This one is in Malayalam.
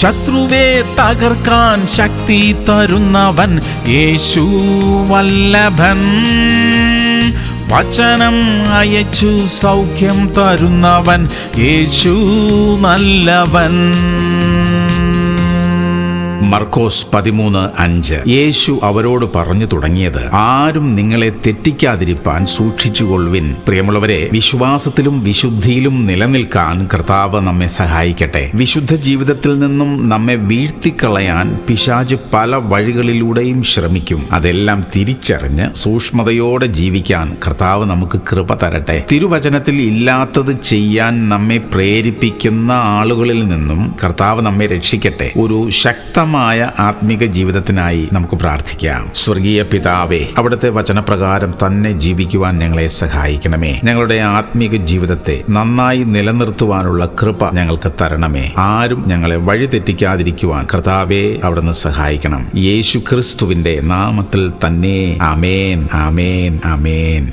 ശത്രുവെ തകർക്കാൻ ശക്തി തരുന്നവൻ യേശു വല്ലഭൻ. വചനം അയച്ചു സൗഖ്യം തരുന്നവൻ യേശു നല്ലവൻ. മർക്കോസ് 13:5. യേശു അവരോട് പറഞ്ഞു തുടങ്ങിയത്, ആരും നിങ്ങളെ തെറ്റിക്കാതിരിപ്പാൻ സൂക്ഷിച്ചുകൊള്ളുവിൻ. പ്രിയമുള്ളവരെ, വിശ്വാസത്തിലും വിശുദ്ധിയിലും നിലനിൽക്കാൻ കർത്താവ് നമ്മെ സഹായിക്കട്ടെ. വിശുദ്ധ ജീവിതത്തിൽ നിന്നും നമ്മെ വീഴ്ത്തിക്കളയാൻ പിശാച് പല വഴികളിലൂടെയും ശ്രമിക്കും. അതെല്ലാം തിരിച്ചറിഞ്ഞ് സൂക്ഷ്മതയോടെ ജീവിക്കാൻ കർത്താവ് നമുക്ക് കൃപ തരട്ടെ. തിരുവചനത്തിൽ ഇല്ലാത്തത് ചെയ്യാൻ നമ്മെ പ്രേരിപ്പിക്കുന്ന ആളുകളിൽ നിന്നും കർത്താവ് നമ്മെ രക്ഷിക്കട്ടെ. ഒരു ശക്തമായ ആത്മീക ജീവിതത്തിനായി നമുക്ക് പ്രാർത്ഥിക്കാം. സ്വർഗീയ പിതാവേ, അവിടുത്തെ വചനപ്രകാരം തന്നെ ജീവിക്കുവാൻ ഞങ്ങളെ സഹായിക്കണമേ. ഞങ്ങളുടെ ആത്മീക ജീവിതത്തെ നന്നായി നിലനിർത്തുവാനുള്ള കൃപ ഞങ്ങൾക്ക് തരണമേ. ആരും ഞങ്ങളെ വഴിതെറ്റിക്കാതിരിക്കുവാൻ കർത്താവേ അവിടുന്ന് സഹായിക്കണം. യേശു ക്രിസ്തുവിന്റെ നാമത്തിൽ തന്നെ. ആമേൻ, ആമേൻ, ആമേൻ.